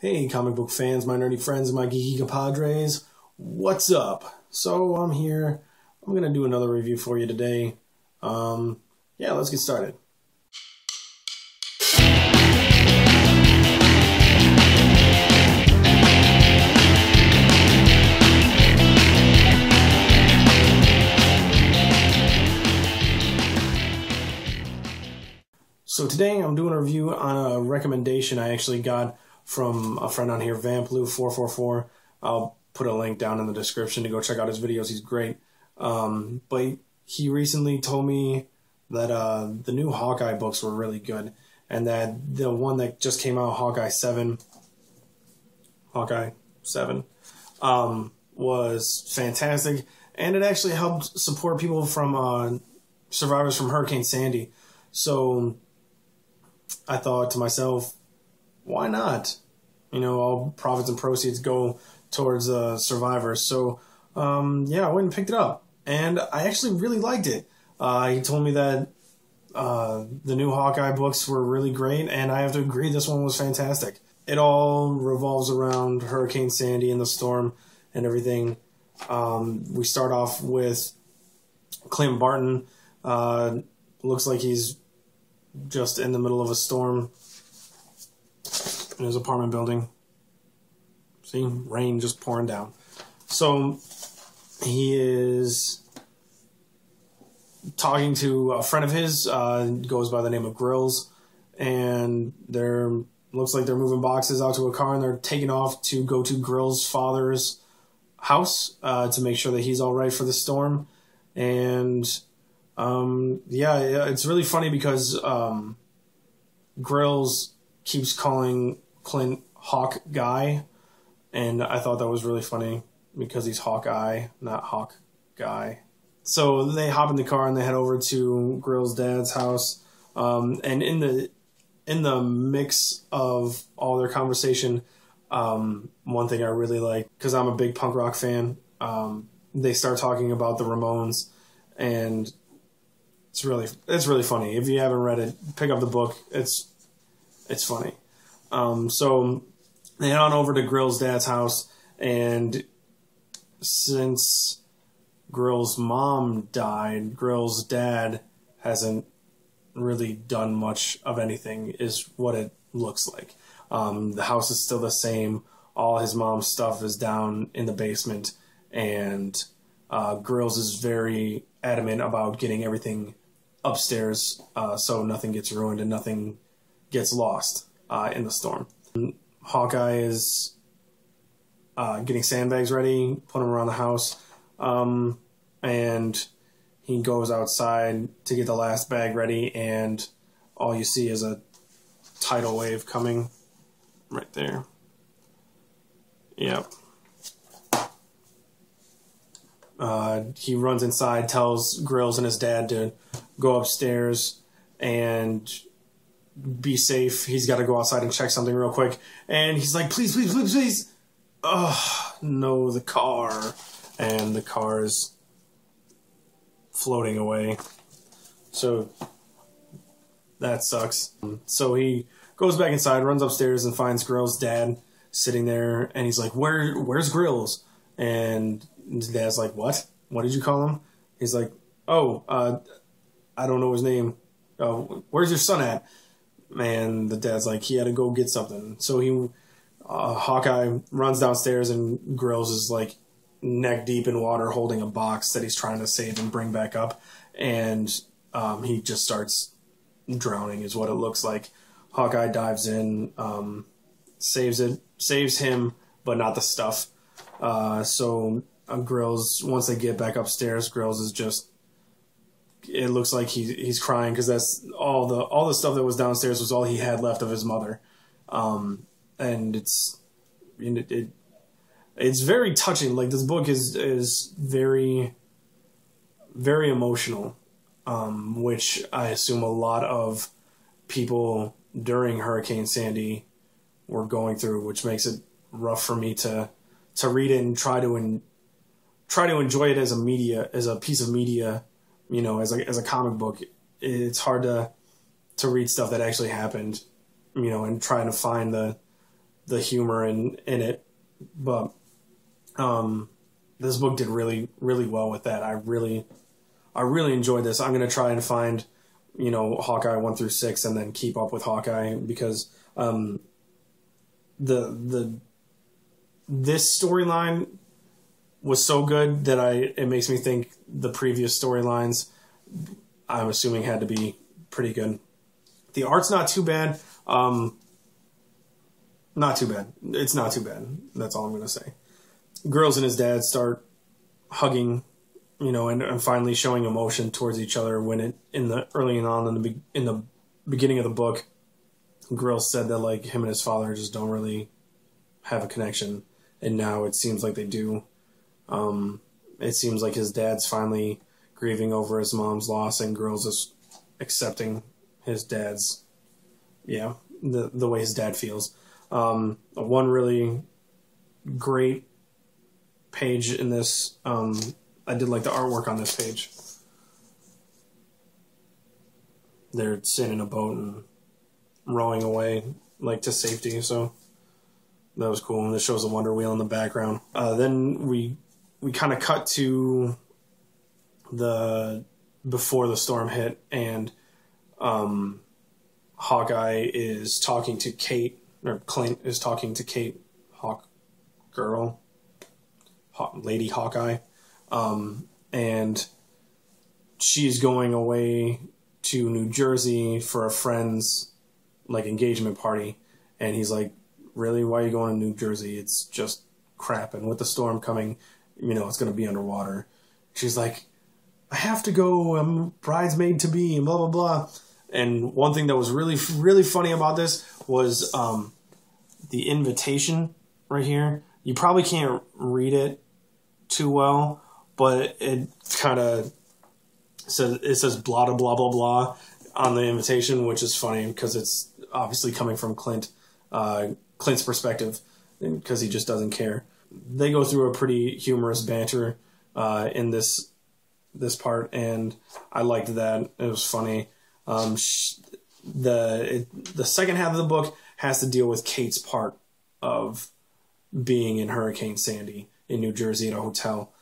Hey comic book fans, my nerdy friends, my geeky compadres, what's up? So I'm here, I'm going to do another review for you today. Yeah, let's get started. So today I'm doing a review on a recommendation I actually got from a friend on here, VampLou444. I'll put a link down in the description to go check out his videos. He's great. But he recently told me that the new Hawkeye books were really good, and that the one that just came out, Hawkeye 7, was fantastic, and it actually helped support people from survivors from Hurricane Sandy. So I thought to myself, why not? You know, all profits and proceeds go towards survivors. So, yeah, I went and picked it up. And I actually really liked it. He told me that the new Hawkeye books were really great, and I have to agree, this one was fantastic. It all revolves around Hurricane Sandy and the storm and everything. We start off with Clint Barton. Looks like he's just in the middle of a storm in his apartment building. See, rain just pouring down. So he is talking to a friend of his, goes by the name of Grills, and looks like they're moving boxes out to a car, and they're taking off to go to Grills' father's house to make sure that he's all right for the storm. And yeah, it's really funny because Grills keeps calling Clint Hawkeye, and I thought that was really funny because he's Hawkeye, not Hawkeye. So they hop in the car and they head over to Grills' dad's house, and in the mix of all their conversation, one thing I really like, because I'm a big punk rock fan, they start talking about the Ramones, and it's really funny. If you haven't read it, pick up the book. It's funny. So they head on over to Grills' dad's house, and since Grills' mom died, Grills' dad hasn't really done much of anything, is what it looks like. The house is still the same. All his mom's stuff is down in the basement, and Grills is very adamant about getting everything upstairs so nothing gets ruined and nothing gets lost in the storm. Hawkeye is getting sandbags ready, putting them around the house, and he goes outside to get the last bag ready, and all you see is a tidal wave coming right there. Yep. He runs inside, tells Grills and his dad to go upstairs and be safe. He's got to go outside and check something real quick. And he's like, please, please, please, please. Oh, no, the car. And the car is floating away. So that sucks. So he goes back inside, runs upstairs, and finds Grills' dad sitting there. And he's like, where's Grills? And his dad's like, what? What did you call him? He's like, oh, I don't know his name. Where's your son at? And the dad's like, he had to go get something. So Hawkeye runs downstairs, and Grills is like neck deep in water holding a box that he's trying to save and bring back up. And he just starts drowning is what it looks like. Hawkeye dives in, saves him, but not the stuff. So Grills, once they get back upstairs, Grills is just, it looks like he's crying, because that's all the stuff that was downstairs was all he had left of his mother. And it's very touching. Like, this book is very, very emotional, which I assume a lot of people during Hurricane Sandy were going through, which makes it rough for me to read it and try to enjoy it as a piece of media, you know, as a comic book. It's hard to read stuff that actually happened, you know, and trying to find the humor in it. But this book did really, really well with that. I really enjoyed this. I'm going to try and find, you know, Hawkeye 1 through 6 and then keep up with Hawkeye, because this storyline was so good that it makes me think the previous storylines, I'm assuming, had to be pretty good. The art's not too bad. Not too bad. It's not too bad. That's all I'm going to say. Girls and his dad start hugging, you know, and finally showing emotion towards each other when early on in the beginning of the book, Girls said that, like, him and his father just don't really have a connection, and now it seems like they do. It seems like his dad's finally grieving over his mom's loss, and Girls is accepting his dad's, the way his dad feels. One really great page in this, I did like the artwork on this page. They're sitting in a boat and rowing away, like, to safety, so that was cool. And this shows the Wonder Wheel in the background. Then we kind of cut to before the storm hit, and Hawkeye is talking to Kate, or Clint is talking to Kate, Lady Hawkeye, and she's going away to New Jersey for a friend's, like, engagement party, and he's like, really, why are you going to New Jersey? It's just crap, and with the storm coming, you know, it's going to be underwater. She's like, I have to go, I'm bridesmaid to be, and blah, blah, blah. And one thing that was really, really funny about this was the invitation right here. You probably can't read it too well, but it kind of says blah, blah, blah, blah, blah on the invitation, which is funny because it's obviously coming from Clint's perspective, because he just doesn't care. They go through a pretty humorous banter in this part, and I liked that. It was funny. The second half of the book has to deal with Kate's part of being in Hurricane Sandy in New Jersey at a hotel.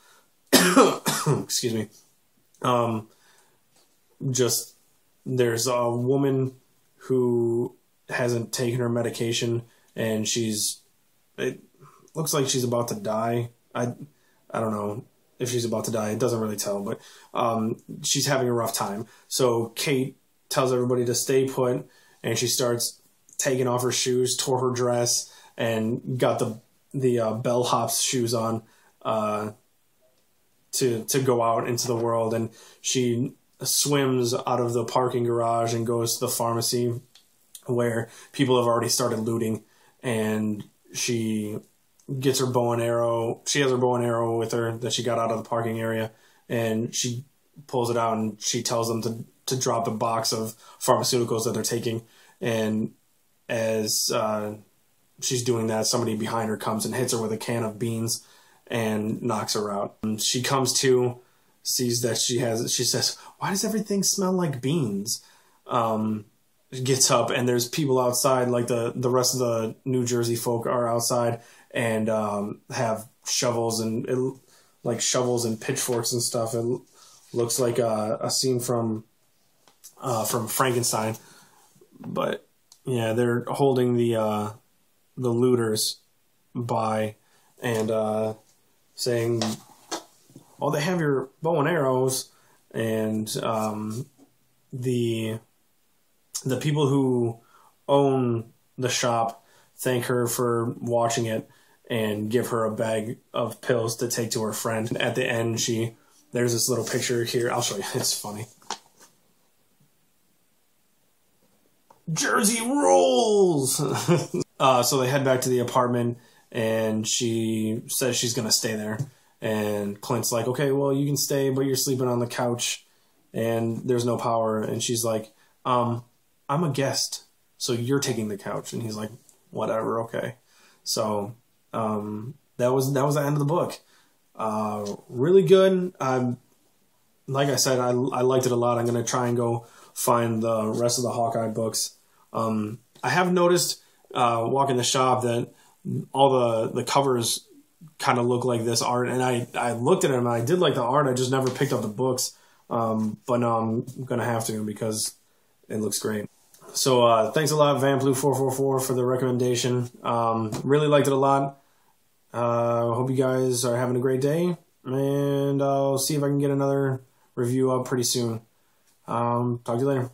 Excuse me. Just, there's a woman who hasn't taken her medication, and it looks like she's about to die. I don't know if she's about to die. It doesn't really tell, but she's having a rough time. So Kate tells everybody to stay put, and she starts taking off her shoes, tore her dress, and got the bellhop's shoes on to go out into the world. And she swims out of the parking garage and goes to the pharmacy where people have already started looting, and she gets her bow and arrow. She has her bow and arrow with her that she got out of the parking area, and she pulls it out, and she tells them to drop the box of pharmaceuticals that they're taking. And as she's doing that, somebody behind her comes and hits her with a can of beans and knocks her out. And she comes to, sees that she says, why does everything smell like beans? Gets up, and there's people outside, like the rest of the New Jersey folk are outside, and have shovels and pitchforks and stuff. It looks like a scene from Frankenstein. But yeah, they're holding the looters by, and saying, "Oh, they have your bow and arrows," and the people who own the shop thank her for watching it and give her a bag of pills to take to her friend. And at the end, there's this little picture here. I'll show you. It's funny. Jersey rules! So they head back to the apartment, and she says she's going to stay there. And Clint's like, okay, well, you can stay, but you're sleeping on the couch, and there's no power. And she's like, I'm a guest, so you're taking the couch. And he's like, whatever, okay. So that was the end of the book. Really good. Like I said, I liked it a lot. I'm going to try and go find the rest of the Hawkeye books. I have noticed walking the shop that all the covers kind of look like this art, and I looked at them and I did like the art. I just never picked up the books, but now I'm gonna have to because it looks great. So thanks a lot, VampBlue444, for the recommendation. Really liked it a lot. Hope you guys are having a great day, and I'll see if I can get another review up pretty soon. Talk to you later.